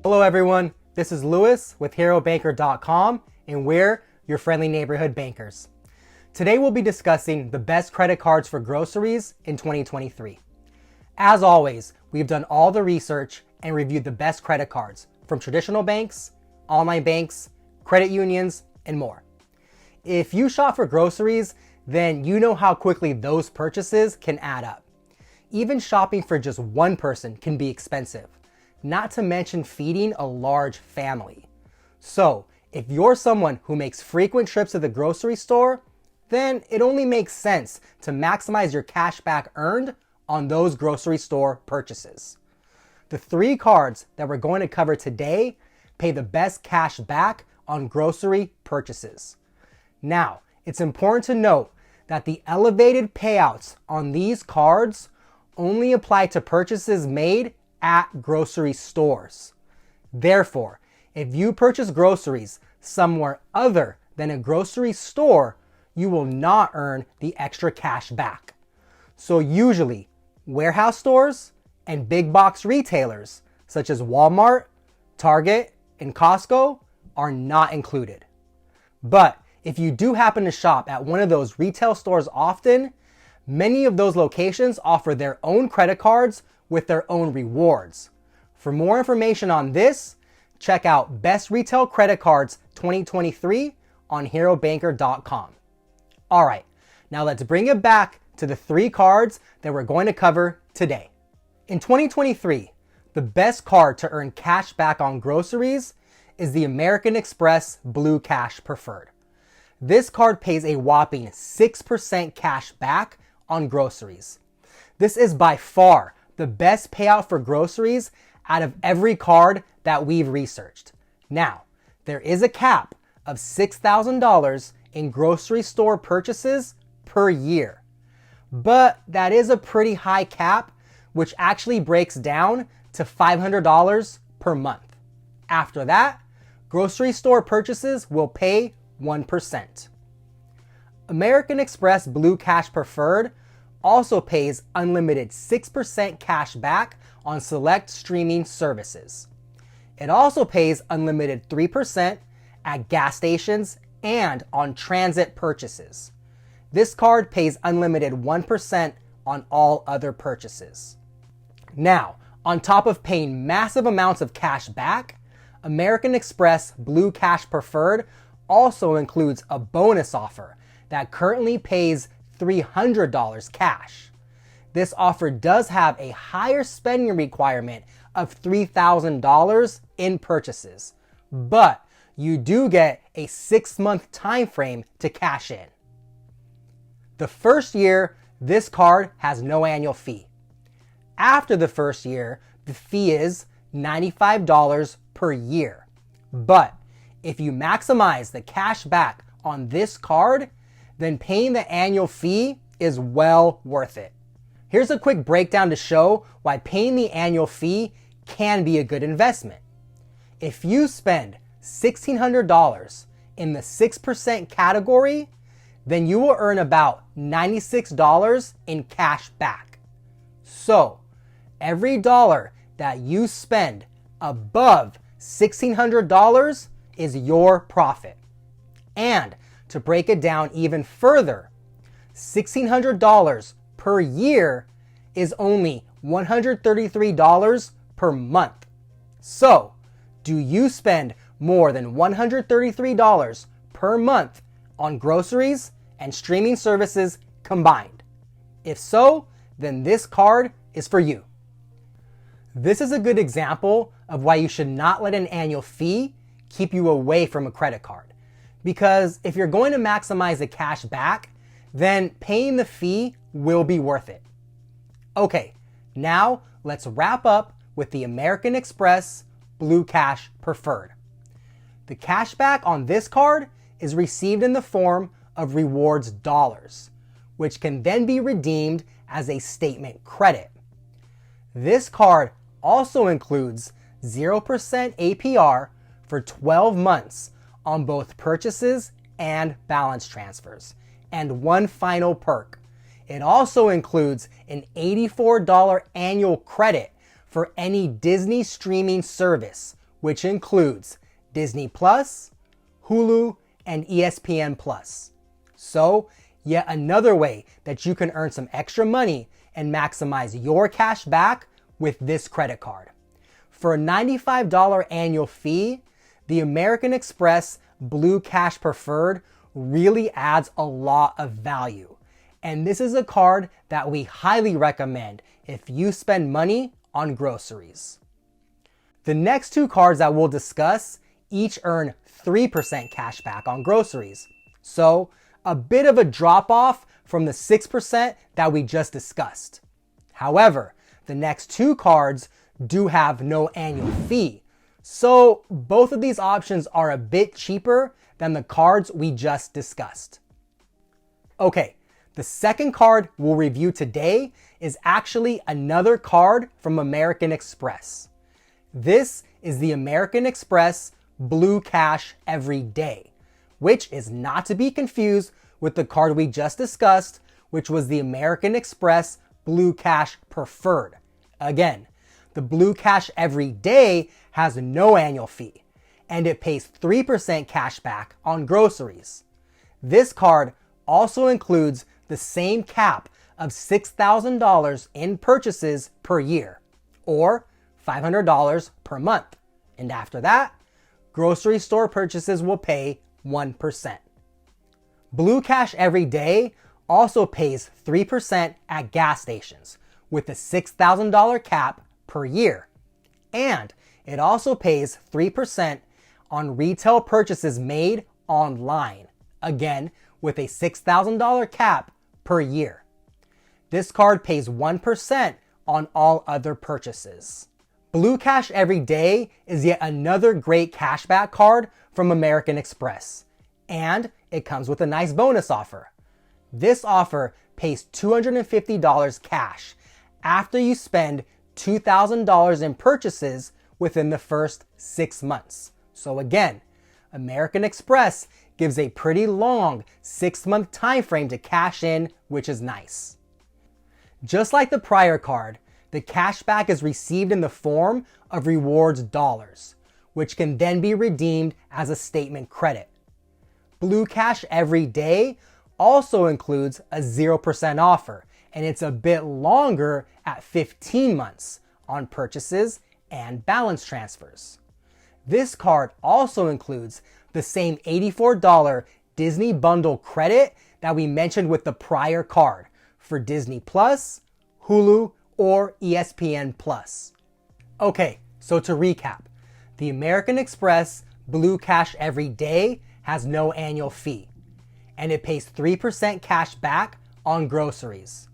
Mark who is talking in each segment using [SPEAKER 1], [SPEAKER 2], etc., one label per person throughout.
[SPEAKER 1] Hello everyone, this is Lewis with HeroBanker.com and we're your friendly neighborhood bankers. Today we'll be discussing the best credit cards for groceries in 2023. As always, we've done all the research and reviewed the best credit cards from traditional banks, online banks, credit unions, and more. If you shop for groceries, then you know how quickly those purchases can add up. Even shopping for just one person can be expensive, not to mention feeding a large family. So, if you're someone who makes frequent trips to the grocery store, then it only makes sense to maximize your cash back earned on those grocery store purchases. The three cards that we're going to cover today pay the best cash back on grocery purchases. Now, it's important to note that the elevated payouts on these cards only apply to purchases made at grocery stores. Therefore, if you purchase groceries somewhere other than a grocery store, you will not earn the extra cash back. So usually, warehouse stores and big box retailers such as Walmart, Target, and Costco are not included. But if you do happen to shop at one of those retail stores often, many of those locations offer their own credit cards with their own rewards. For more information on this, check out Best Retail Credit Cards 2023 on HeroBanker.com. All right, now let's bring it back to the three cards that we're going to cover today. In 2023, the best card to earn cash back on groceries is the American Express Blue Cash Preferred. This card pays a whopping 6% cash back on groceries. This is by far the best payout for groceries out of every card that we've researched. Now, there is a cap of $6,000 in grocery store purchases per year. But that is a pretty high cap, which actually breaks down to $500 per month. After that, grocery store purchases will pay 1%. American Express Blue Cash Preferred also pays unlimited 6% cash back on select streaming services. It also pays unlimited 3% at gas stations and on transit purchases. This card pays unlimited 1% on all other purchases. Now, on top of paying massive amounts of cash back, American Express Blue Cash Preferred also includes a bonus offer that currently pays $300 cash. This offer does have a higher spending requirement of $3,000 in purchases, but you do get a 6-month time frame to cash in. The first year, this card has no annual fee. After the first year, the fee is $95 per year. But if you maximize the cash back on this card, then paying the annual fee is well worth it. Here's a quick breakdown to show why paying the annual fee can be a good investment. If you spend $1,600 in the 6% category, then you will earn about $96 in cash back. So, every dollar that you spend above $1,600 is your profit. And to break it down even further, $1,600 per year is only $133 per month. So, do you spend more than $133 per month on groceries and streaming services combined? If so, then this card is for you. This is a good example of why you should not let an annual fee keep you away from a credit card. Because if you're going to maximize the cash back, then paying the fee will be worth it. Okay, now let's wrap up with the American Express Blue Cash Preferred. The cash back on this card is received in the form of rewards dollars, which can then be redeemed as a statement credit. This card also includes 0% APR for 12 months on both purchases and balance transfers. And one final perk. It also includes an $84 annual credit for any Disney streaming service, which includes Disney Plus, Hulu, and ESPN Plus. So, yet another way that you can earn some extra money and maximize your cash back with this credit card. For a $95 annual fee, the American Express Blue Cash Preferred really adds a lot of value. And this is a card that we highly recommend if you spend money on groceries. The next two cards that we'll discuss each earn 3% cash back on groceries. So, a bit of a drop off from the 6% that we just discussed. However, the next two cards do have no annual fee. So both of these options are a bit cheaper than the cards we just discussed. Okay, the second card we'll review today is actually another card from American Express. This is the American Express Blue Cash Everyday, which is not to be confused with the card we just discussed, which was the American Express Blue Cash Preferred. Again, the Blue Cash Everyday has no annual fee, and it pays 3% cash back on groceries. This card also includes the same cap of $6,000 in purchases per year, or $500 per month. And after that, grocery store purchases will pay 1%. Blue Cash Everyday also pays 3% at gas stations with a $6,000 cap per year. And it also pays 3% on retail purchases made online, again with a $6,000 cap per year. This card pays 1% on all other purchases. Blue Cash Everyday is yet another great cashback card from American Express, and it comes with a nice bonus offer. This offer pays $250 cash after you spend $2,000 in purchases within the first 6 months. So again, American Express gives a pretty long 6-month time frame to cash in, which is nice. Just like the prior card, the cashback is received in the form of rewards dollars, which can then be redeemed as a statement credit. Blue Cash Everyday also includes a 0% offer, and it's a bit longer at 15 months on purchases and balance transfers. This card also includes the same $84 Disney bundle credit that we mentioned with the prior card for Disney Plus, Hulu, or ESPN Plus. Okay, so to recap, the American Express Blue Cash Everyday has no annual fee, and it pays 3% cash back on groceries.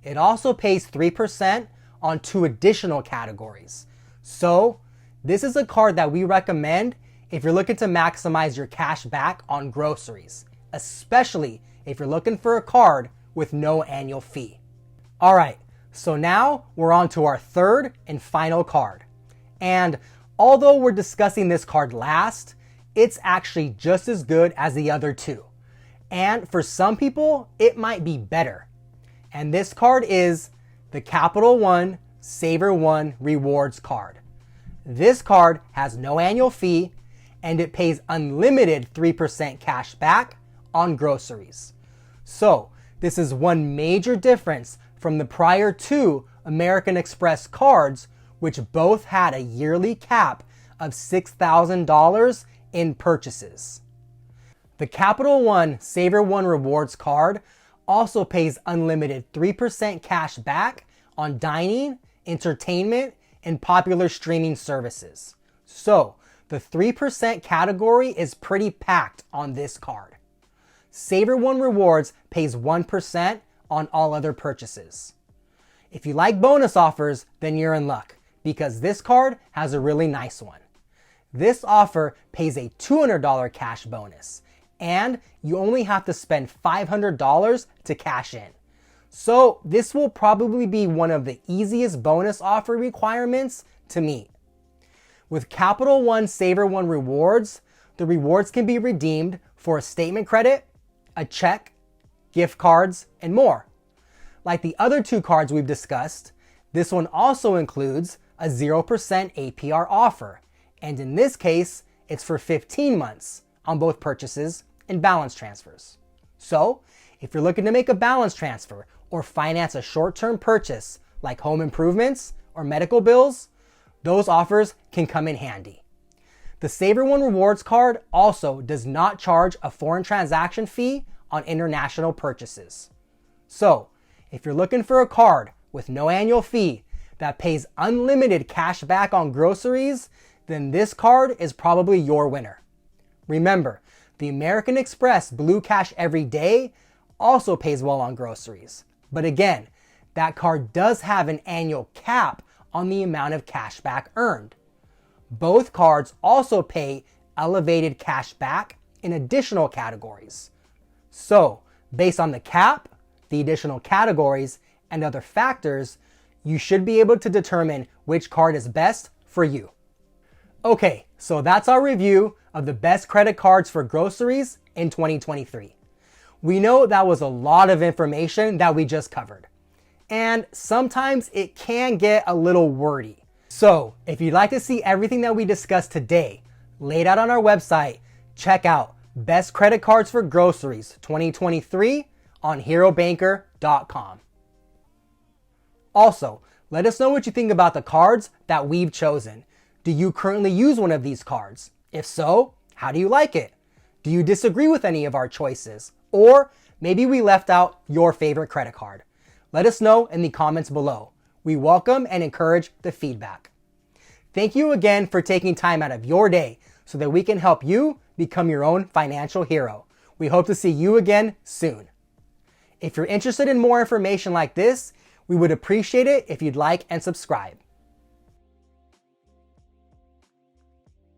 [SPEAKER 1] It also pays 3% on 2 additional categories. So, this is a card that we recommend if you're looking to maximize your cash back on groceries, especially if you're looking for a card with no annual fee. All right, so now we're on to our third and final card. And although we're discussing this card last, it's actually just as good as the other two. And for some people, it might be better. And this card is the Capital One SavorOne Rewards card. This card has no annual fee, and it pays unlimited 3% cash back on groceries. So, this is one major difference from the prior 2 American Express cards, which both had a yearly cap of $6,000 in purchases. The Capital One SavorOne Rewards card also pays unlimited 3% cash back on dining, entertainment, and popular streaming services. So, the 3% category is pretty packed on this card. SavorOne Rewards pays 1% on all other purchases. If you like bonus offers, then you're in luck, because this card has a really nice one. This offer pays a $200 cash bonus, and you only have to spend $500 to cash in. So this will probably be one of the easiest bonus offer requirements to meet. With Capital One SavorOne Rewards, the rewards can be redeemed for a statement credit, a check, gift cards, and more. Like the other 2 cards we've discussed, this one also includes a 0% APR offer, And in this case, it's for 15 months on both purchases and balance transfers. So, if you're looking to make a balance transfer or finance a short-term purchase like home improvements or medical bills, those offers can come in handy. The SavorOne Rewards card also does not charge a foreign transaction fee on international purchases. So, if you're looking for a card with no annual fee that pays unlimited cash back on groceries, then this card is probably your winner. Remember, the American Express Blue Cash Every Day also pays well on groceries. But again, that card does have an annual cap on the amount of cash back earned. Both cards also pay elevated cash back in additional categories. So, based on the cap, the additional categories, and other factors, you should be able to determine which card is best for you. Okay, so that's our review of the best credit cards for groceries in 2023. We know that was a lot of information that we just covered, and sometimes it can get a little wordy. So if you'd like to see everything that we discussed today laid out on our website, check out Best Credit Cards for Groceries 2023 on herobanker.com. Also, let us know what you think about the cards that we've chosen. Do you currently use one of these cards? If so, how do you like it? Do you disagree with any of our choices? Or maybe we left out your favorite credit card. Let us know in the comments below. We welcome and encourage the feedback. Thank you again for taking time out of your day so that we can help you become your own financial hero. We hope to see you again soon. If you're interested in more information like this, we would appreciate it if you'd like and subscribe.